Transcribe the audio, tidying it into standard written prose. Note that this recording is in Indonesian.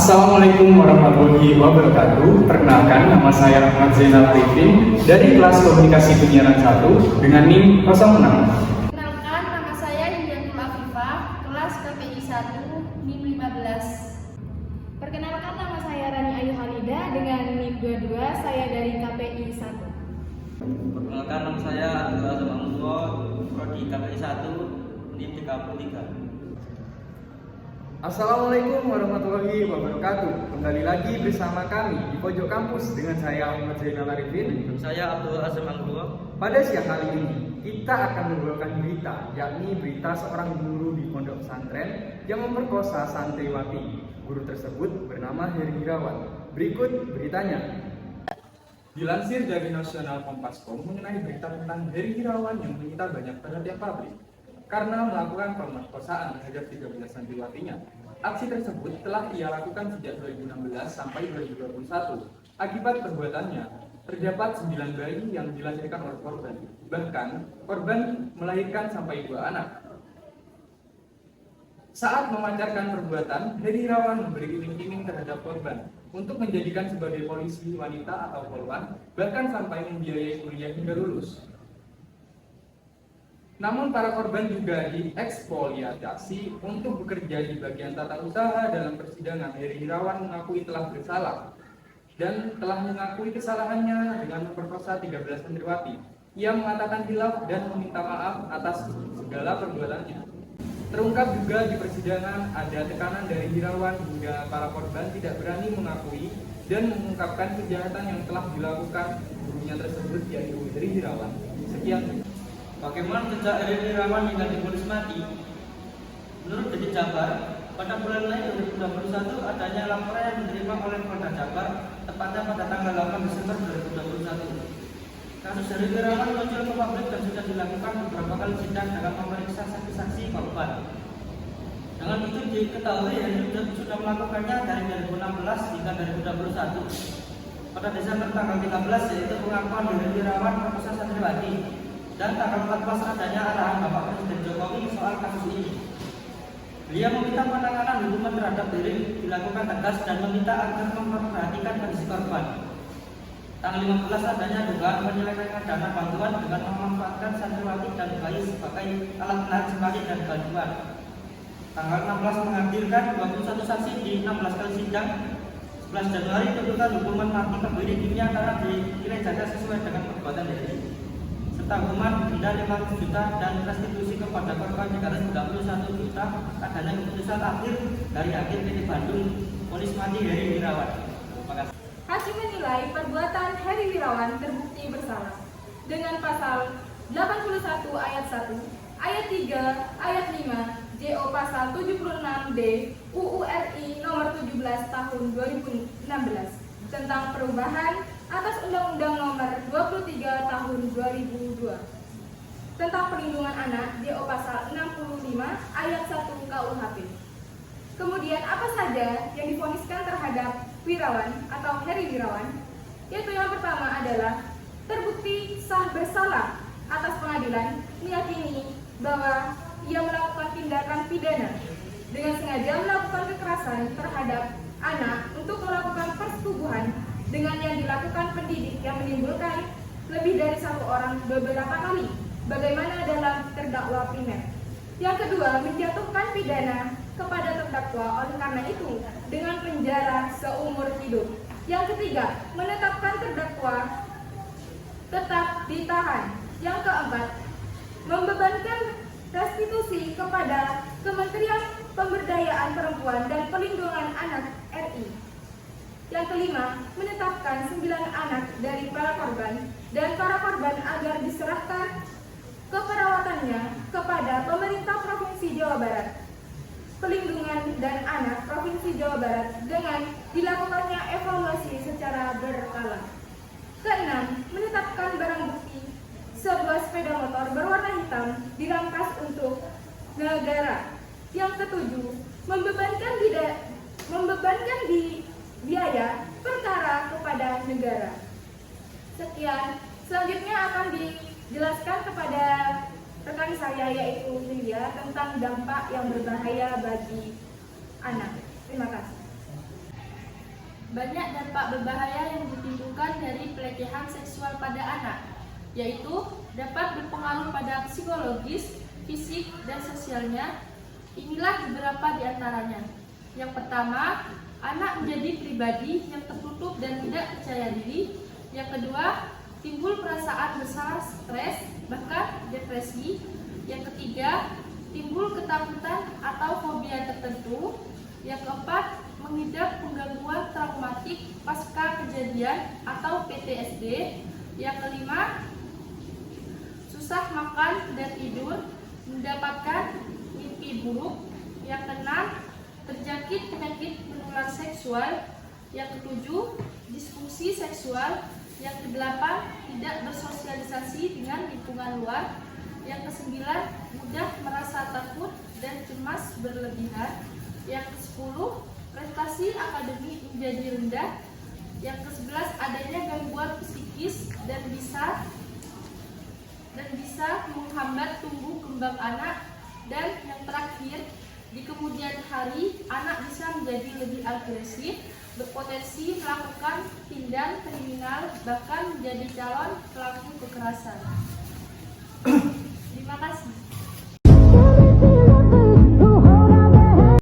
Assalamualaikum warahmatullahi wabarakatuh. Perkenalkan, nama saya Ahmad Zainal Arifin dari kelas Komunikasi Penyiaran 1 dengan NIM 06. Perkenalkan, nama saya Indian Afifah, kelas KPI 1, NIM 15. Perkenalkan, nama saya Rani Ayu Halida dengan NIM 22, saya dari KPI 1. Perkenalkan, nama saya Abdul Azam Amuro, Prodi KPI 1, NIM 33. Assalamualaikum warahmatullahi wabarakatuh. Kembali lagi bersama kami di Pojok Kampus dengan saya Ahmad Zainal Arifin Dan saya Abdul Azam Amuro. Pada siang kali ini kita akan membawakan berita, yakni berita seorang guru di pondok pesantren yang memperkosa santriwati. Guru tersebut bernama Heri Irawan. Berikut beritanya. Dilansir dari Nasional Kompas.com mengenai berita tentang Heri Irawan yang menyita banyak perhatian publik karena melakukan pemerkosaan terhadap 13 santriwatinya. Aksi tersebut telah ia lakukan sejak 2016 sampai 2021. Akibat perbuatannya, terdapat 9 bayi yang dilahirkan oleh korban. Bahkan, korban melahirkan sampai 2 anak. Saat memancarkan perbuatan, Heri Irawan memberi iming-iming terhadap korban untuk menjadikan sebagai polisi wanita atau polwan, bahkan sampai membiayai kuliah hingga lulus. Namun para korban juga dieksploitasi untuk bekerja di bagian tata usaha. Dalam persidangan, Heri Irawan mengakui telah bersalah dan telah mengakui kesalahannya dengan memperkosa 13 santriwati. Ia mengatakan hilaf dan meminta maaf atas segala perbuatannya. Terungkap juga di persidangan ada tekanan dari Irawan hingga para korban tidak berani mengakui dan mengungkapkan kejahatan yang telah dilakukan gurunya tersebut, yaitu Heri Irawan. Sekian. Bagaimana jejak Heri Irawan hingga difonis mati? Menurut Dedi Jabar, pada bulan Mei 2021 adanya laporan yang diterima oleh Polda Jabar tepatnya pada tanggal 8 Desember 2021. Kasus Heri Irawan muncul ke publik dan sudah dilakukan beberapa kali sidang dalam memeriksa saksi-saksi korban. Dengan itu diketahui Heri sudah melakukannya dari 2016 hingga 2021. Pada Desember tanggal 13 yaitu pengakuan Heri Irawan perkosa santriwati, dan tanggal 14 adanya arahan Bapak Presiden Jokowi soal kasus ini. Beliau meminta penanganan hukuman terhadap Heri dilakukan tegas dan meminta agar memperhatikan kondisi korban. Tanggal 15 adanya dugaan penyelewengan dana bantuan dengan memanfaatkan santriwati dan bayi sebagai alat menarik simpati dan bantuan. Tanggal 16 menghadirkan 21 saksi di 16 kali sidang. 11 Januari tuntutan hukuman mati kebiri kimia karena dinilai jaga sesuai dengan perbuatan Heri, serta hukuman denda 500 juta dan restitusi kepada korban 391 juta adanya keputusan akhir dari Hakim PT Bandung vonis mati Heri Irawan. Terima kasih. Hakim menilai perbuatan Heri Irawan terbukti bersalah dengan pasal 81 ayat 1, ayat 3, ayat 5, JO pasal 76D UU RI nomor 17 tahun 2016 tentang perubahan atas Undang-Undang nomor 23 tahun 2002 tentang perlindungan anak, JO pasal 65 ayat 1 KUHP. Kemudian apa saja yang divoniskan terhadap Wirawan atau Heri Irawan? Yaitu yang pertama adalah terbukti sah bersalah atas pengadilan meyakini bahwa ia melakukan tindakan pidana dengan sengaja melakukan kekerasan terhadap anak untuk melakukan persetubuhan dengan yang dilakukan pendidik yang menimbulkan lebih dari satu orang beberapa kali, bagaimana dalam terdakwa primer. Yang kedua, menjatuhkan pidana kepada terdakwa oleh karena itu dengan penjara seumur hidup. Yang ketiga, menetapkan terdakwa tetap ditahan. Yang keempat, membebankan restitusi kepada Kementerian Pemberdayaan Perempuan dan Perlindungan Anak RI. Yang kelima, menetapkan 9 anak dari para korban dan para korban agar diserahkan ke perawatannya kepada pemerintah Provinsi Jawa Barat, Perlindungan dan Anak Provinsi Jawa Barat dengan dilakukannya evaluasi secara berkala. Keenam, menetapkan barang bukti sebuah sepeda motor berwarna hitam dirampas untuk negara. Yang ketujuh, membebankan biaya perkara kepada negara. Sekian, selanjutnya akan dijelaskan kepada rekan saya yaitu Lydia tentang dampak yang berbahaya bagi anak. Terima kasih. banyak dampak berbahaya yang ditimbulkan dari pelecehan seksual pada anak, yaitu dapat berpengaruh pada psikologis, fisik, dan sosialnya. Inilah beberapa di antaranya. Yang pertama, anak menjadi pribadi yang tertutup dan tidak percaya diri. Yang kedua, timbul perasaan bersalah, stres, bahkan depresi. Yang ketiga, timbul ketakutan atau fobia tertentu. Yang keempat, mengidap penggangguan traumatik pasca kejadian atau PTSD. Yang kelima, susah makan dan tidur, mendapatkan mimpi buruk. Yang keenam, terjangkit penyakit menular seksual. Yang ketujuh, disfungsi seksual. Yang kedelapan, tidak bersosialisasi dengan lingkungan luar. Yang kesembilan, mudah merasa takut dan cemas berlebihan. Yang kesepuluh, prestasi akademik menjadi rendah. Yang kesebelas, adanya gangguan psikis dan bisa menghambat tumbuh kembang anak. Dan yang terakhir, di kemudian hari anak bisa menjadi lebih agresif, berpotensi melakukan tindak kriminal, bahkan menjadi calon pelaku kekerasan. Terima kasih.